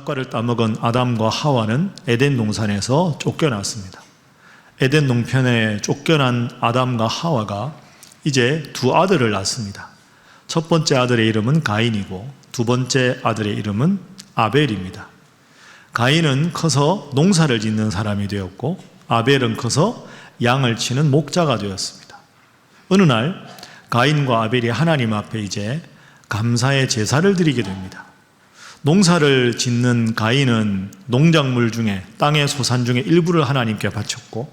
선악과를 따먹은 아담과 하와는 에덴 동산에서 쫓겨났습니다. 에덴 동편에 쫓겨난 아담과 하와가 이제 두 아들을 낳습니다. 첫 번째 아들의 이름은 가인이고 두 번째 아들의 이름은 아벨입니다. 가인은 커서 농사를 짓는 사람이 되었고 아벨은 커서 양을 치는 목자가 되었습니다. 어느 날 가인과 아벨이 하나님 앞에 이제 감사의 제사를 드리게 됩니다. 농사를 짓는 가인은 농작물 중에 땅의 소산 중에 일부를 하나님께 바쳤고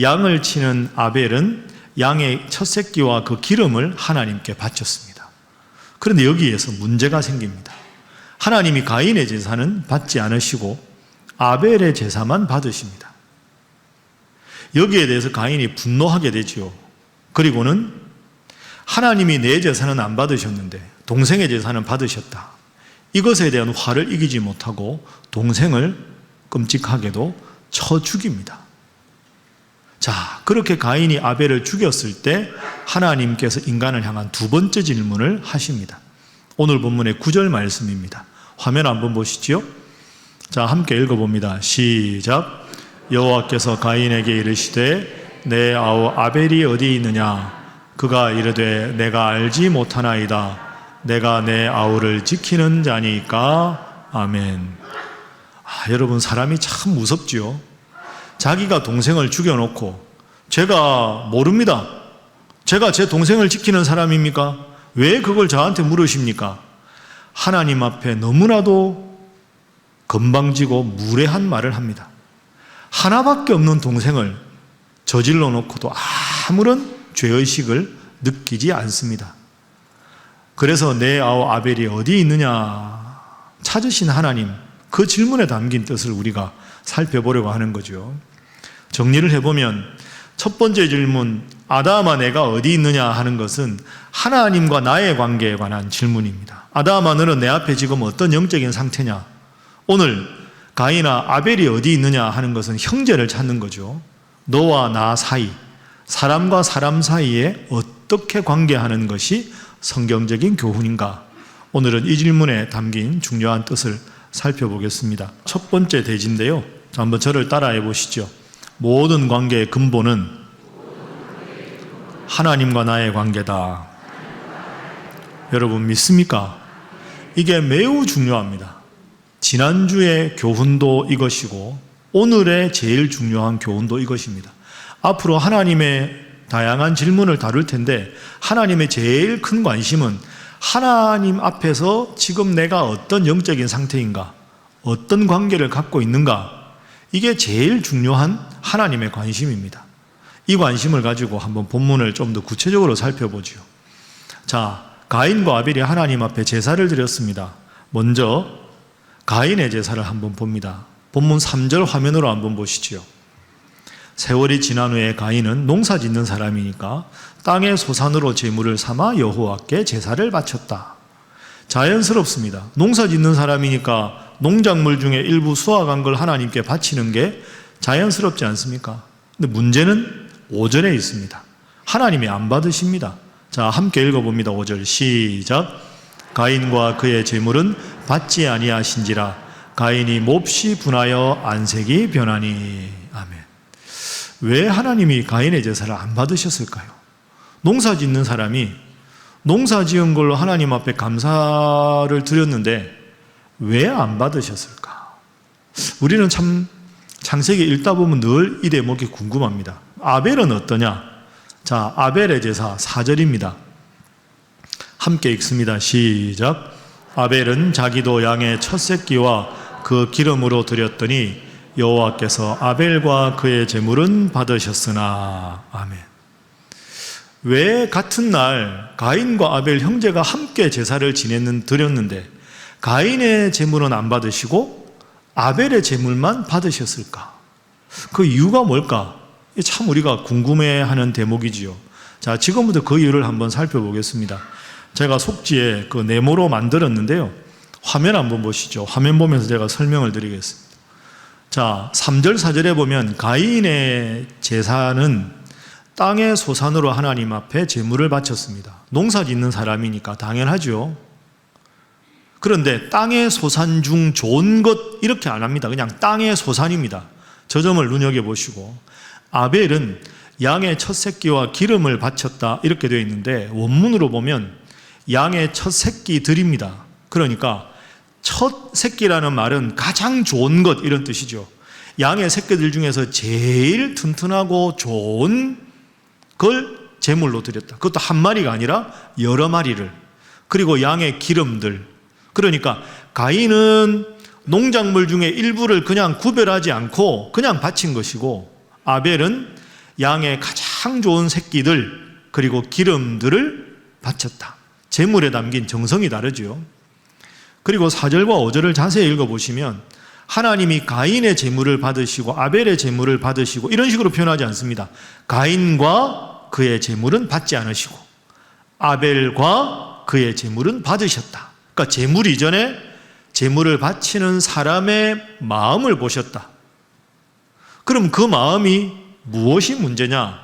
양을 치는 아벨은 양의 첫 새끼와 그 기름을 하나님께 바쳤습니다. 그런데 여기에서 문제가 생깁니다. 하나님이 가인의 제사는 받지 않으시고 아벨의 제사만 받으십니다. 여기에 대해서 가인이 분노하게 되지요. 그리고는 하나님이 내 제사는 안 받으셨는데 동생의 제사는 받으셨다. 이것에 대한 화를 이기지 못하고 동생을 끔찍하게도 쳐 죽입니다. 자, 그렇게 가인이 아벨을 죽였을 때 하나님께서 인간을 향한 두 번째 질문을 하십니다. 오늘 본문의 9절 말씀입니다. 화면 한번 보시죠. 자, 함께 읽어봅니다. 시작. 여호와께서 가인에게 이르시되 내 아우 아벨이 어디 있느냐? 그가 이르되 내가 알지 못하나이다. 내가 내 아우를 지키는 자니까. 아멘. 여러분, 사람이 참 무섭지요. 자기가 동생을 죽여놓고 제가 모릅니다. 제가 제 동생을 지키는 사람입니까? 왜 그걸 저한테 물으십니까? 하나님 앞에 너무나도 건방지고 무례한 말을 합니다. 하나밖에 없는 동생을 저질러 놓고도 아무런 죄의식을 느끼지 않습니다. 그래서 내 아우 아벨이 어디 있느냐 찾으신 하나님, 그 질문에 담긴 뜻을 우리가 살펴보려고 하는 거죠. 정리를 해보면 첫 번째 질문, 아담아 내가 어디 있느냐 하는 것은 하나님과 나의 관계에 관한 질문입니다. 아담아 너는 내 앞에 지금 어떤 영적인 상태냐? 오늘 가인아 아벨이 어디 있느냐 하는 것은 형제를 찾는 거죠. 너와 나 사이, 사람과 사람 사이에 어떻게 관계하는 것이 성경적인 교훈인가? 오늘은 이 질문에 담긴 중요한 뜻을 살펴보겠습니다. 첫 번째 대지인데요. 한번 저를 따라해 보시죠. 모든 관계의 근본은 하나님과 나의 관계다. 여러분 믿습니까? 이게 매우 중요합니다. 지난주의 교훈도 이것이고 오늘의 제일 중요한 교훈도 이것입니다. 앞으로 하나님의 다양한 질문을 다룰 텐데 하나님의 제일 큰 관심은 하나님 앞에서 지금 내가 어떤 영적인 상태인가, 어떤 관계를 갖고 있는가, 이게 제일 중요한 하나님의 관심입니다. 이 관심을 가지고 한번 본문을 좀 더 구체적으로 살펴보죠. 자, 가인과 아벨이 하나님 앞에 제사를 드렸습니다. 먼저 가인의 제사를 한번 봅니다. 본문 3절 화면으로 한번 보시죠. 세월이 지난 후에 가인은 농사 짓는 사람이니까 땅의 소산으로 제물을 삼아 여호와께 제사를 바쳤다. 자연스럽습니다. 농사 짓는 사람이니까 농작물 중에 일부 수확한 걸 하나님께 바치는 게 자연스럽지 않습니까? 근데 문제는 5절에 있습니다. 하나님이 안 받으십니다. 자, 함께 읽어봅니다. 5절 시작. 가인과 그의 제물은 받지 아니하신지라 가인이 몹시 분하여 안색이 변하니. 아멘. 왜 하나님이 가인의 제사를 안 받으셨을까요? 농사 짓는 사람이 농사 지은 걸로 하나님 앞에 감사를 드렸는데 왜 안 받으셨을까? 우리는 참 창세기 읽다 보면 늘 이 대목이 궁금합니다. 아벨은 어떠냐? 자, 아벨의 제사 4절입니다. 함께 읽습니다. 시작. 아벨은 자기도 양의 첫 새끼와 그 기름으로 드렸더니 여호와께서 아벨과 그의 제물은 받으셨으나. 아멘. 왜 같은 날 가인과 아벨 형제가 함께 제사를 드렸는데 가인의 제물은 안 받으시고 아벨의 제물만 받으셨을까? 그 이유가 뭘까? 참 우리가 궁금해하는 대목이지요. 자, 지금부터 그 이유를 한번 살펴보겠습니다. 제가 속지에 그 네모로 만들었는데요. 화면 한번 보시죠. 화면 보면서 제가 설명을 드리겠습니다. 자, 3절 4절에 보면 가인의 제사는 땅의 소산으로 하나님 앞에 제물을 바쳤습니다. 농사 짓는 사람이니까 당연하죠. 그런데 땅의 소산 중 좋은 것 이렇게 안 합니다. 그냥 땅의 소산입니다. 저 점을 눈여겨보시고, 아벨은 양의 첫 새끼와 기름을 바쳤다 이렇게 되어 있는데 원문으로 보면 양의 첫 새끼들입니다. 그러니까 첫 새끼라는 말은 가장 좋은 것 이런 뜻이죠. 양의 새끼들 중에서 제일 튼튼하고 좋은 걸 제물로 드렸다. 그것도 한 마리가 아니라 여러 마리를. 그리고 양의 기름들. 그러니까 가인은 농작물 중에 일부를 그냥 구별하지 않고 그냥 바친 것이고, 아벨은 양의 가장 좋은 새끼들 그리고 기름들을 바쳤다. 제물에 담긴 정성이 다르죠. 그리고 4절과 5절을 자세히 읽어보시면 하나님이 가인의 제물을 받으시고 아벨의 제물을 받으시고 이런 식으로 표현하지 않습니다. 가인과 그의 제물은 받지 않으시고 아벨과 그의 제물은 받으셨다. 그러니까 제물 이전에 제물을 바치는 사람의 마음을 보셨다. 그럼 그 마음이 무엇이 문제냐?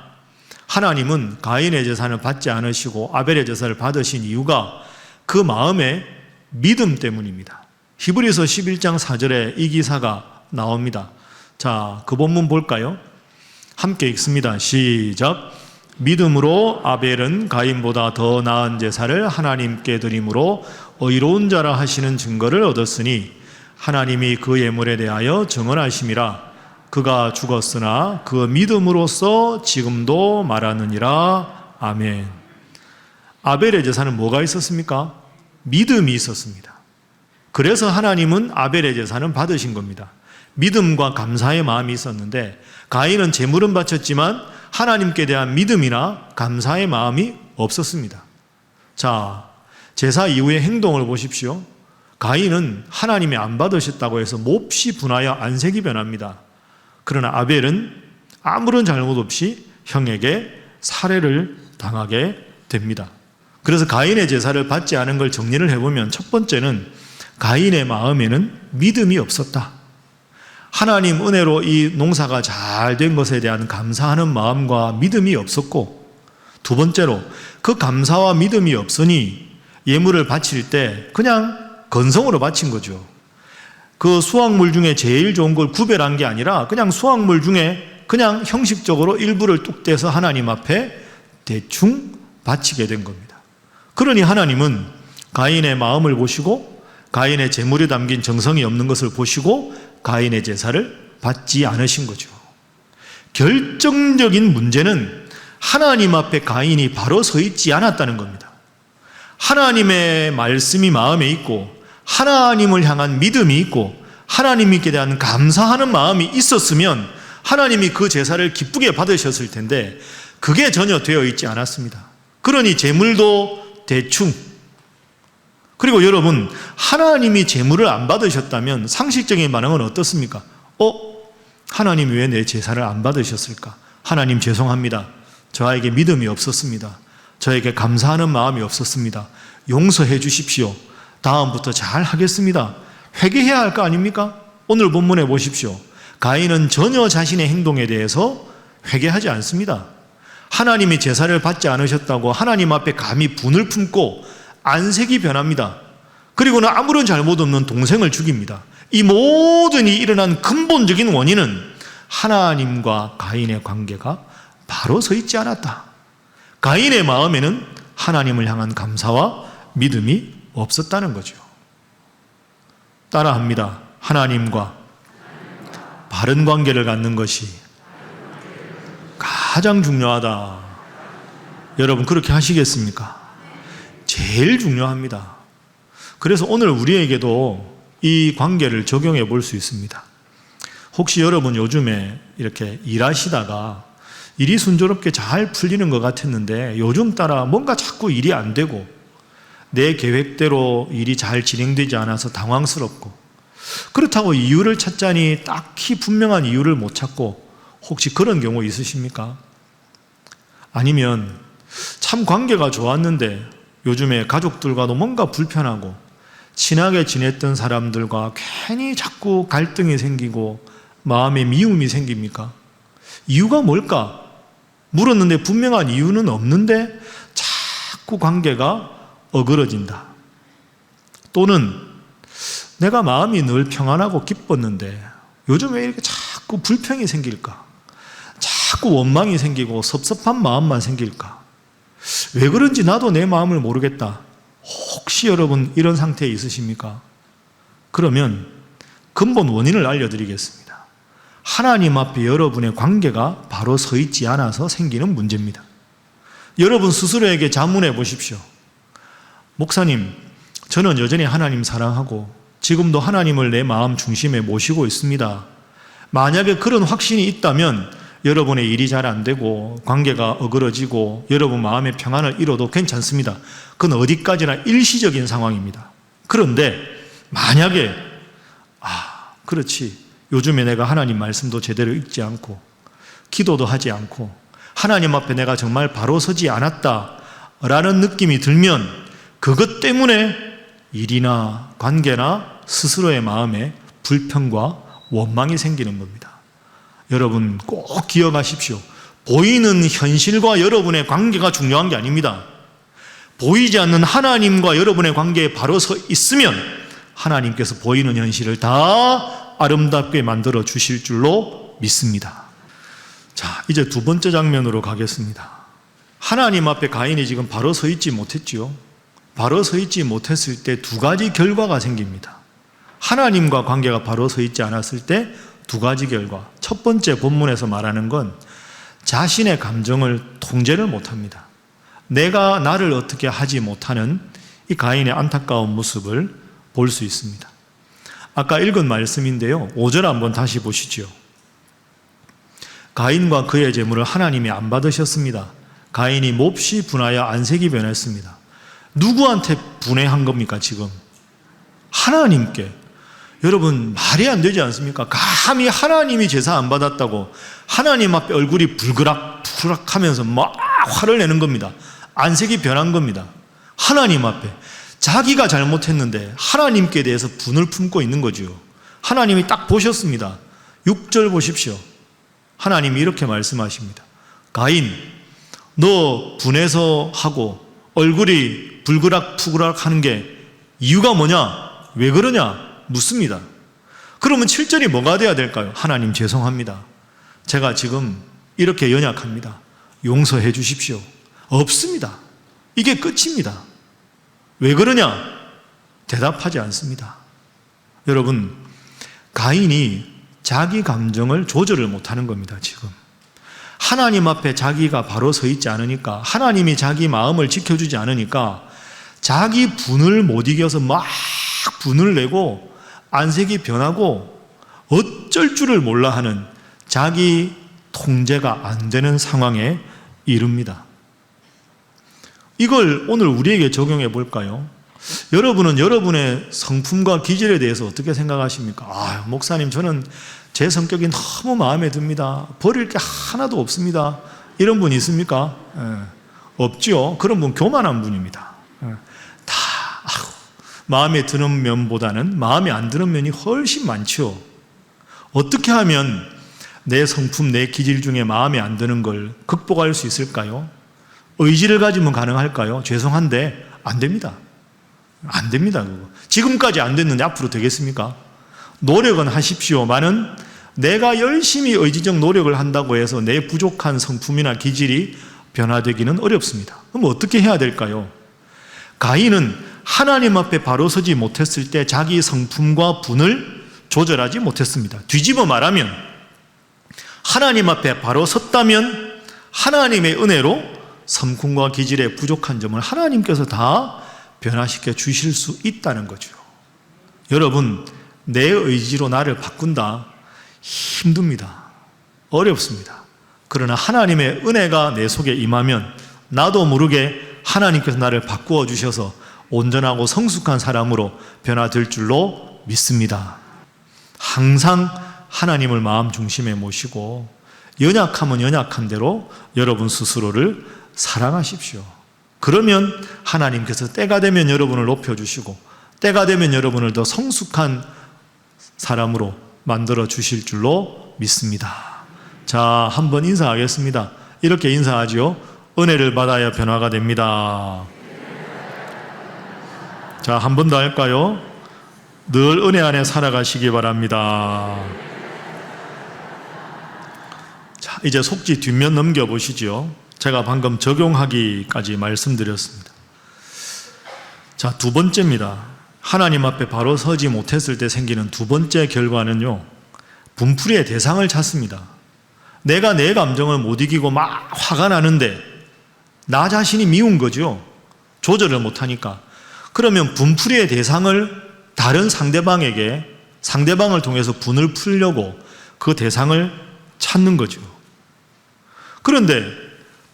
하나님은 가인의 제사를 받지 않으시고 아벨의 제사를 받으신 이유가 그 마음의 믿음 때문입니다. 히브리서 11장 4절에 이 기사가 나옵니다. 자, 그 본문 볼까요? 함께 읽습니다. 시작. 믿음으로 아벨은 가인보다 더 나은 제사를 하나님께 드림으로 의로운 자라 하시는 증거를 얻었으니 하나님이 그 예물에 대하여 증언하심이라. 그가 죽었으나 그 믿음으로써 지금도 말하느니라. 아멘. 아벨의 제사는 뭐가 있었습니까? 믿음이 있었습니다. 그래서 하나님은 아벨의 제사는 받으신 겁니다. 믿음과 감사의 마음이 있었는데 가인은 제물은 바쳤지만 하나님께 대한 믿음이나 감사의 마음이 없었습니다. 자, 제사 이후의 행동을 보십시오. 가인은 하나님이 안 받으셨다고 해서 몹시 분하여 안색이 변합니다. 그러나 아벨은 아무런 잘못 없이 형에게 살해를 당하게 됩니다. 그래서 가인의 제사를 받지 않은 걸 정리를 해보면 첫 번째는 가인의 마음에는 믿음이 없었다. 하나님 은혜로 이 농사가 잘 된 것에 대한 감사하는 마음과 믿음이 없었고, 두 번째로 그 감사와 믿음이 없으니 예물을 바칠 때 그냥 건성으로 바친 거죠. 그 수확물 중에 제일 좋은 걸 구별한 게 아니라 그냥 수확물 중에 그냥 형식적으로 일부를 뚝 떼서 하나님 앞에 대충 바치게 된 겁니다. 그러니 하나님은 가인의 마음을 보시고 가인의 제물에 담긴 정성이 없는 것을 보시고 가인의 제사를 받지 않으신 거죠. 결정적인 문제는 하나님 앞에 가인이 바로 서 있지 않았다는 겁니다. 하나님의 말씀이 마음에 있고 하나님을 향한 믿음이 있고 하나님께 대한 감사하는 마음이 있었으면 하나님이 그 제사를 기쁘게 받으셨을 텐데 그게 전혀 되어 있지 않았습니다. 그러니 제물도 대충. 그리고 여러분, 하나님이 제물을 안 받으셨다면 상식적인 반응은 어떻습니까? 하나님 왜 내 제사를 안 받으셨을까? 하나님 죄송합니다. 저에게 믿음이 없었습니다. 저에게 감사하는 마음이 없었습니다. 용서해 주십시오. 다음부터 잘 하겠습니다. 회개해야 할 거 아닙니까? 오늘 본문에 보십시오. 가인은 전혀 자신의 행동에 대해서 회개하지 않습니다. 하나님이 제사를 받지 않으셨다고 하나님 앞에 감히 분을 품고 안색이 변합니다. 그리고는 아무런 잘못 없는 동생을 죽입니다. 이 모든 일이 일어난 근본적인 원인은 하나님과 가인의 관계가 바로 서 있지 않았다. 가인의 마음에는 하나님을 향한 감사와 믿음이 없었다는 거죠. 따라합니다. 하나님과 바른 관계를 갖는 것이 가장 중요하다. 여러분 그렇게 하시겠습니까? 제일 중요합니다. 그래서 오늘 우리에게도 이 관계를 적용해 볼 수 있습니다. 혹시 여러분 요즘에 이렇게 일하시다가 일이 순조롭게 잘 풀리는 것 같았는데 요즘 따라 뭔가 자꾸 일이 안 되고 내 계획대로 일이 잘 진행되지 않아서 당황스럽고, 그렇다고 이유를 찾자니 딱히 분명한 이유를 못 찾고, 혹시 그런 경우 있으십니까? 아니면 참 관계가 좋았는데 요즘에 가족들과도 뭔가 불편하고 친하게 지냈던 사람들과 괜히 자꾸 갈등이 생기고 마음에 미움이 생깁니까? 이유가 뭘까? 물었는데 분명한 이유는 없는데 자꾸 관계가 어그러진다. 또는 내가 마음이 늘 평안하고 기뻤는데 요즘 왜 이렇게 자꾸 불평이 생길까? 자꾸 원망이 생기고 섭섭한 마음만 생길까? 왜 그런지 나도 내 마음을 모르겠다. 혹시 여러분 이런 상태에 있으십니까? 그러면 근본 원인을 알려드리겠습니다. 하나님 앞에 여러분의 관계가 바로 서 있지 않아서 생기는 문제입니다. 여러분 스스로에게 자문해 보십시오. 목사님, 저는 여전히 하나님 사랑하고 지금도 하나님을 내 마음 중심에 모시고 있습니다. 만약에 그런 확신이 있다면 여러분의 일이 잘 안 되고 관계가 어그러지고 여러분 마음의 평안을 잃어도 괜찮습니다. 그건 어디까지나 일시적인 상황입니다. 그런데 만약에 그렇지, 요즘에 내가 하나님 말씀도 제대로 읽지 않고 기도도 하지 않고 하나님 앞에 내가 정말 바로 서지 않았다라는 느낌이 들면 그것 때문에 일이나 관계나 스스로의 마음에 불평과 원망이 생기는 겁니다. 여러분 꼭 기억하십시오. 보이는 현실과 여러분의 관계가 중요한 게 아닙니다. 보이지 않는 하나님과 여러분의 관계에 바로 서 있으면 하나님께서 보이는 현실을 다 아름답게 만들어 주실 줄로 믿습니다. 자, 이제 두 번째 장면으로 가겠습니다. 하나님 앞에 가인이 지금 바로 서 있지 못했지요. 바로 서 있지 못했을 때 두 가지 결과가 생깁니다. 하나님과 관계가 바로 서 있지 않았을 때 두 가지 결과. 첫 번째 본문에서 말하는 건 자신의 감정을 통제를 못합니다. 내가 나를 어떻게 하지 못하는 이 가인의 안타까운 모습을 볼 수 있습니다. 아까 읽은 말씀인데요, 5절 한번 다시 보시죠. 가인과 그의 재물을 하나님이 안 받으셨습니다. 가인이 몹시 분하여 안색이 변했습니다. 누구한테 분해한 겁니까 지금? 하나님께. 여러분 말이 안 되지 않습니까? 감히 하나님이 제사 안 받았다고 하나님 앞에 얼굴이 불그락 하면서 막 화를 내는 겁니다. 안색이 변한 겁니다. 하나님 앞에 자기가 잘못했는데 하나님께 대해서 분을 품고 있는 거죠. 하나님이 딱 보셨습니다. 6절 보십시오. 하나님이 이렇게 말씀하십니다. 가인, 너 분해서 하고 얼굴이 불그락 하는 게 이유가 뭐냐? 왜 그러냐? 묻습니다. 그러면 7절이 뭐가 돼야 될까요? 하나님 죄송합니다. 제가 지금 이렇게 연약합니다. 용서해 주십시오. 없습니다. 이게 끝입니다. 왜 그러냐? 대답하지 않습니다. 여러분, 가인이 자기 감정을 조절을 못하는 겁니다. 지금 하나님 앞에 자기가 바로 서 있지 않으니까, 하나님이 자기 마음을 지켜주지 않으니까 자기 분을 못 이겨서 막 분을 내고 안색이 변하고 어쩔 줄을 몰라 하는, 자기 통제가 안 되는 상황에 이릅니다. 이걸 오늘 우리에게 적용해 볼까요? 여러분은 여러분의 성품과 기질에 대해서 어떻게 생각하십니까? 목사님, 저는 제 성격이 너무 마음에 듭니다. 버릴 게 하나도 없습니다. 이런 분 있습니까? 없죠. 그런 분 교만한 분입니다. 마음에 드는 면보다는 마음에 안 드는 면이 훨씬 많죠. 어떻게 하면 내 성품, 내 기질 중에 마음에 안 드는 걸 극복할 수 있을까요? 의지를 가지면 가능할까요? 죄송한데 안 됩니다. 안 됩니다. 그거. 지금까지 안 됐는데 앞으로 되겠습니까? 노력은 하십시오만은 내가 열심히 의지적 노력을 한다고 해서 내 부족한 성품이나 기질이 변화되기는 어렵습니다. 그럼 어떻게 해야 될까요? 가인은 하나님 앞에 바로 서지 못했을 때 자기 성품과 분을 조절하지 못했습니다. 뒤집어 말하면 하나님 앞에 바로 섰다면 하나님의 은혜로 성품과 기질의 부족한 점을 하나님께서 다 변화시켜 주실 수 있다는 거죠. 여러분, 내 의지로 나를 바꾼다? 힘듭니다. 어렵습니다. 그러나 하나님의 은혜가 내 속에 임하면 나도 모르게 하나님께서 나를 바꾸어 주셔서 온전하고 성숙한 사람으로 변화될 줄로 믿습니다. 항상 하나님을 마음 중심에 모시고 연약하면 연약한 대로 여러분 스스로를 사랑하십시오. 그러면 하나님께서 때가 되면 여러분을 높여주시고 때가 되면 여러분을 더 성숙한 사람으로 만들어 주실 줄로 믿습니다. 자, 한번 인사하겠습니다. 이렇게 인사하지요. 은혜를 받아야 변화가 됩니다. 자, 한 번 더 할까요? 늘 은혜 안에 살아가시기 바랍니다. 자, 이제 속지 뒷면 넘겨보시죠. 제가 방금 적용하기까지 말씀드렸습니다. 자, 두 번째입니다. 하나님 앞에 바로 서지 못했을 때 생기는 두 번째 결과는요, 분풀이의 대상을 찾습니다. 내가 내 감정을 못 이기고 막 화가 나는데 나 자신이 미운 거죠. 조절을 못하니까. 그러면 분풀이의 대상을 다른 상대방을 통해서 분을 풀려고 그 대상을 찾는 거죠. 그런데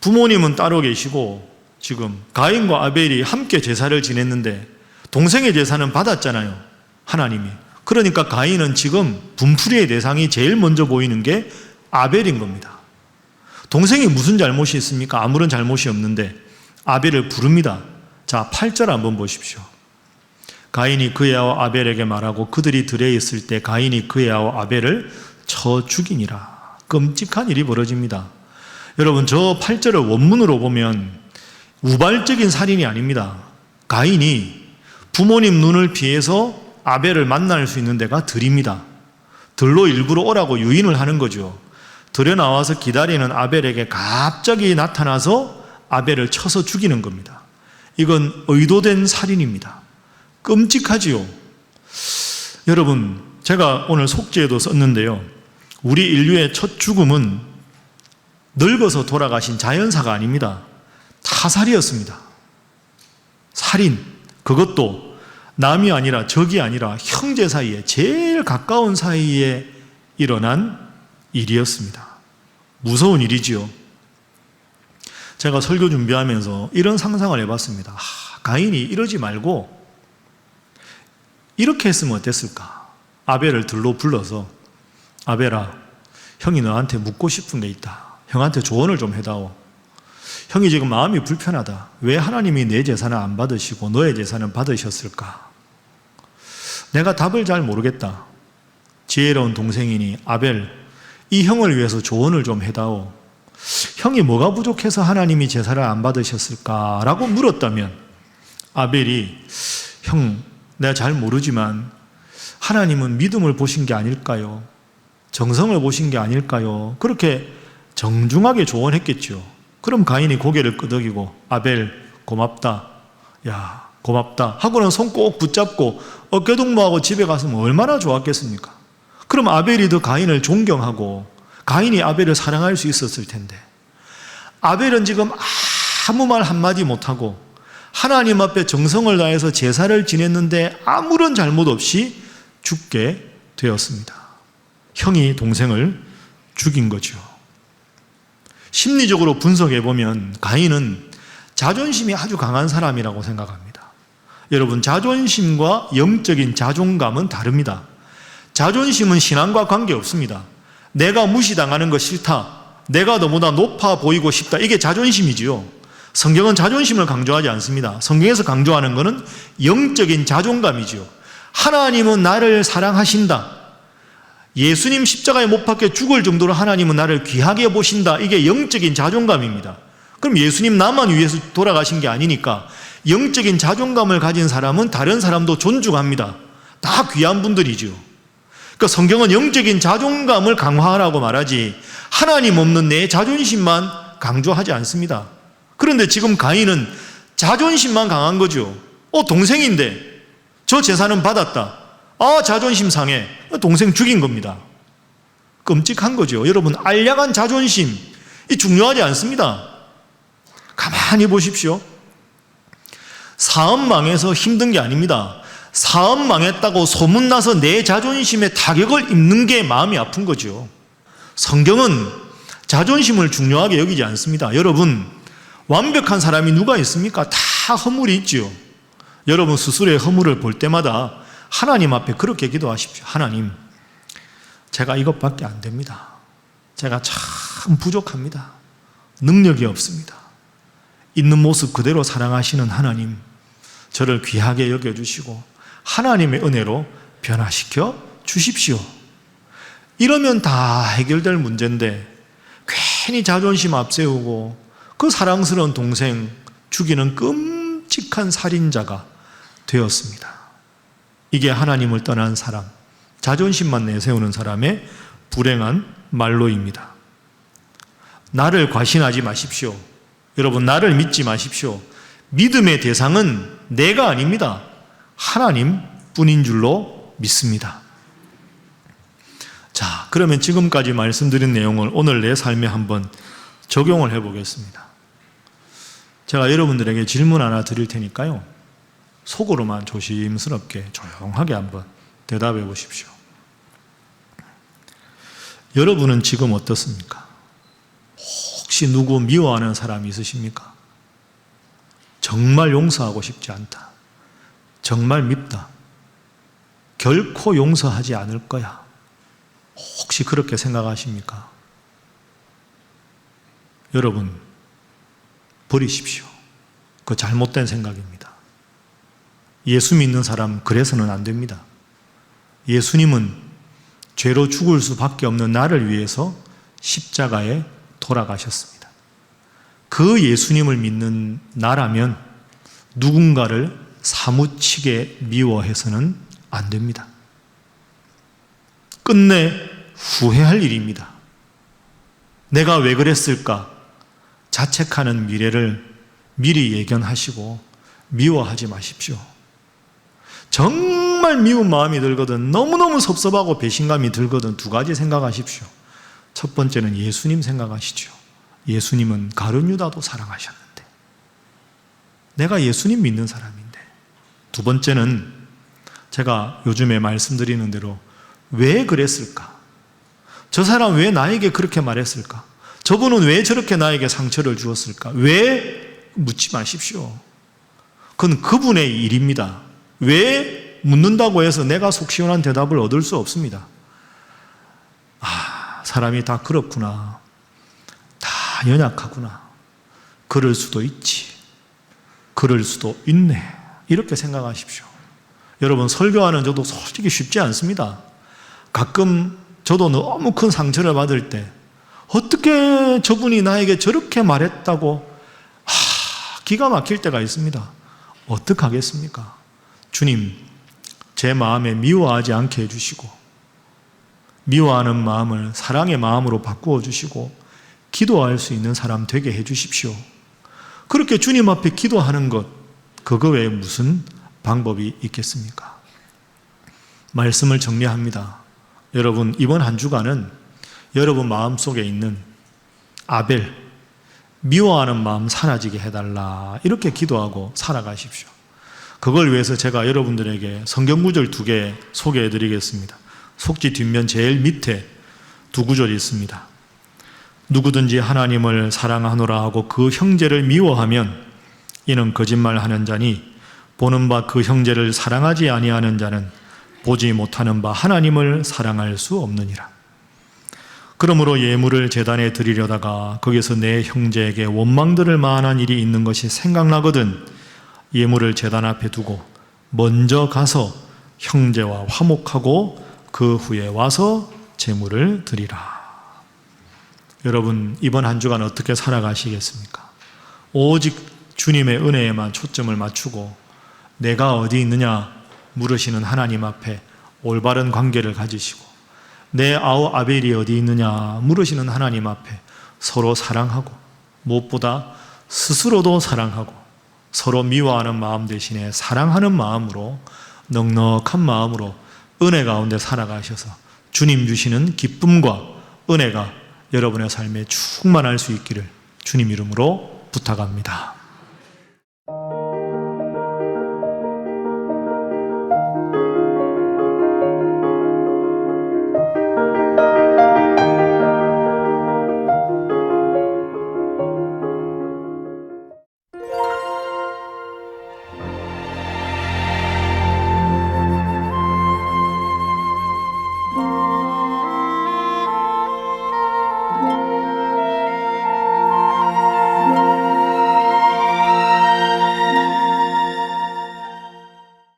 부모님은 따로 계시고 지금 가인과 아벨이 함께 제사를 지냈는데 동생의 제사는 받았잖아요, 하나님이. 그러니까 가인은 지금 분풀이의 대상이 제일 먼저 보이는 게 아벨인 겁니다. 동생이 무슨 잘못이 있습니까? 아무런 잘못이 없는데 아벨을 부릅니다. 자, 8절 한번 보십시오. 가인이 그의 아우 아벨에게 말하고 그들이 들에 있을 때 가인이 그의 아우 아벨을 쳐 죽이니라. 끔찍한 일이 벌어집니다. 여러분, 저 8절을 원문으로 보면 우발적인 살인이 아닙니다. 가인이 부모님 눈을 피해서 아벨을 만날 수 있는 데가 들입니다. 들로 일부러 오라고 유인을 하는 거죠. 들에 나와서 기다리는 아벨에게 갑자기 나타나서 아벨을 쳐서 죽이는 겁니다. 이건 의도된 살인입니다. 끔찍하지요. 여러분, 제가 오늘 속지에도 썼는데요, 우리 인류의 첫 죽음은 늙어서 돌아가신 자연사가 아닙니다. 타살이었습니다. 살인, 그것도 남이 아니라 적이 아니라 형제 사이에, 제일 가까운 사이에 일어난 일이었습니다. 무서운 일이지요. 제가 설교 준비하면서 이런 상상을 해봤습니다. 가인이 이러지 말고 이렇게 했으면 어땠을까? 아벨을 들로 불러서, 아벨아, 형이 너한테 묻고 싶은 게 있다. 형한테 조언을 좀 해다오. 형이 지금 마음이 불편하다. 왜 하나님이 내 제사는 안 받으시고 너의 제사는 받으셨을까? 내가 답을 잘 모르겠다. 지혜로운 동생이니 아벨, 이 형을 위해서 조언을 좀 해다오. 형이 뭐가 부족해서 하나님이 제사를 안 받으셨을까? 라고 물었다면 아벨이, 형, 내가 잘 모르지만 하나님은 믿음을 보신 게 아닐까요? 정성을 보신 게 아닐까요? 그렇게 정중하게 조언했겠죠. 그럼 가인이 고개를 끄덕이고 아벨 고맙다, 야 고맙다 하고는 손 꼭 붙잡고 어깨동무하고 집에 갔으면 얼마나 좋았겠습니까? 그럼 아벨이 더 가인을 존경하고 가인이 아벨을 사랑할 수 있었을 텐데, 아벨은 지금 아무 말 한마디 못하고 하나님 앞에 정성을 다해서 제사를 지냈는데 아무런 잘못 없이 죽게 되었습니다. 형이 동생을 죽인 거죠. 심리적으로 분석해보면 가인은 자존심이 아주 강한 사람이라고 생각합니다. 여러분, 자존심과 영적인 자존감은 다릅니다. 자존심은 신앙과 관계없습니다. 내가 무시당하는 거 싫다, 내가 너무나 높아 보이고 싶다, 이게 자존심이지요. 성경은 자존심을 강조하지 않습니다. 성경에서 강조하는 것은 영적인 자존감이지요. 하나님은 나를 사랑하신다, 예수님 십자가에 못 박혀 죽을 정도로 하나님은 나를 귀하게 보신다, 이게 영적인 자존감입니다. 그럼 예수님 나만 위해서 돌아가신 게 아니니까 영적인 자존감을 가진 사람은 다른 사람도 존중합니다. 다 귀한 분들이죠. 그러니까 성경은 영적인 자존감을 강화하라고 말하지 하나님 없는 내 자존심만 강조하지 않습니다. 그런데 지금 가인은 자존심만 강한 거죠. 동생인데 저 제사는 받았다, 자존심 상해, 동생 죽인 겁니다. 끔찍한 거죠. 여러분, 알량한 자존심, 이 중요하지 않습니다. 가만히 보십시오. 사업 망해서 힘든 게 아닙니다. 사업 망했다고 소문나서 내 자존심에 타격을 입는 게 마음이 아픈 거죠. 성경은 자존심을 중요하게 여기지 않습니다. 여러분, 완벽한 사람이 누가 있습니까? 다 허물이 있지요. 여러분 스스로의 허물을 볼 때마다 하나님 앞에 그렇게 기도하십시오. 하나님, 제가 이것밖에 안 됩니다. 제가 참 부족합니다. 능력이 없습니다. 있는 모습 그대로 사랑하시는 하나님, 저를 귀하게 여겨주시고 하나님의 은혜로 변화시켜 주십시오. 이러면 다 해결될 문제인데 괜히 자존심 앞세우고 그 사랑스러운 동생 죽이는 끔찍한 살인자가 되었습니다. 이게 하나님을 떠난 사람, 자존심만 내세우는 사람의 불행한 말로입니다. 나를 과신하지 마십시오. 여러분, 나를 믿지 마십시오. 믿음의 대상은 내가 아닙니다. 하나님 뿐인 줄로 믿습니다. 자, 그러면 지금까지 말씀드린 내용을 오늘 내 삶에 한번 적용을 해보겠습니다. 제가 여러분들에게 질문 하나 드릴 테니까요, 속으로만 조심스럽게 조용하게 한번 대답해 보십시오. 여러분은 지금 어떻습니까? 혹시 누구 미워하는 사람이 있으십니까? 정말 용서하고 싶지 않다. 정말 밉다. 결코 용서하지 않을 거야. 혹시 그렇게 생각하십니까? 여러분, 버리십시오. 그 잘못된 생각입니다. 예수 믿는 사람 그래서는 안 됩니다. 예수님은 죄로 죽을 수밖에 없는 나를 위해서 십자가에 돌아가셨습니다. 그 예수님을 믿는 나라면 누군가를 사무치게 미워해서는 안 됩니다. 끝내 후회할 일입니다. 내가 왜 그랬을까? 자책하는 미래를 미리 예견하시고 미워하지 마십시오. 정말 미운 마음이 들거든, 너무너무 섭섭하고 배신감이 들거든, 두 가지 생각하십시오. 첫 번째는 예수님 생각하시죠. 예수님은 가룟 유다도 사랑하셨는데, 내가 예수님 믿는 사람인데. 두 번째는 제가 요즘에 말씀드리는 대로 왜 그랬을까? 저 사람 왜 나에게 그렇게 말했을까? 저분은 왜 저렇게 나에게 상처를 주었을까? 왜? 묻지 마십시오. 그건 그분의 일입니다. 왜 묻는다고 해서 내가 속 시원한 대답을 얻을 수 없습니다. 아, 사람이 다 그렇구나. 다 연약하구나. 그럴 수도 있지. 그럴 수도 있네. 이렇게 생각하십시오. 여러분, 설교하는 저도 솔직히 쉽지 않습니다. 가끔 저도 너무 큰 상처를 받을 때 어떻게 저분이 나에게 저렇게 말했다고 기가 막힐 때가 있습니다. 어떡하겠습니까? 주님, 제 마음에 미워하지 않게 해주시고 미워하는 마음을 사랑의 마음으로 바꾸어 주시고 기도할 수 있는 사람 되게 해주십시오. 그렇게 주님 앞에 기도하는 것, 그거 외에 무슨 방법이 있겠습니까? 말씀을 정리합니다. 여러분, 이번 한 주간은 여러분 마음속에 있는 아벨, 미워하는 마음 사라지게 해달라, 이렇게 기도하고 살아가십시오. 그걸 위해서 제가 여러분들에게 성경구절 2개 소개해 드리겠습니다. 속지 뒷면 제일 밑에 두 구절이 있습니다. 누구든지 하나님을 사랑하노라 하고 그 형제를 미워하면 이는 거짓말하는 자니 보는 바 그 형제를 사랑하지 아니하는 자는 보지 못하는 바 하나님을 사랑할 수 없느니라. 그러므로 예물을 제단에 드리려다가 거기서 내 형제에게 원망들을 만한 일이 있는 것이 생각나거든 예물을 제단 앞에 두고 먼저 가서 형제와 화목하고 그 후에 와서 제물을 드리라. 여러분, 이번 한 주간 어떻게 살아가시겠습니까? 오직 주님의 은혜에만 초점을 맞추고 내가 어디 있느냐 물으시는 하나님 앞에 올바른 관계를 가지시고 내 아우 아벨이 어디 있느냐 물으시는 하나님 앞에 서로 사랑하고 무엇보다 스스로도 사랑하고 서로 미워하는 마음 대신에 사랑하는 마음으로 넉넉한 마음으로 은혜 가운데 살아가셔서 주님 주시는 기쁨과 은혜가 여러분의 삶에 충만할 수 있기를 주님 이름으로 부탁합니다.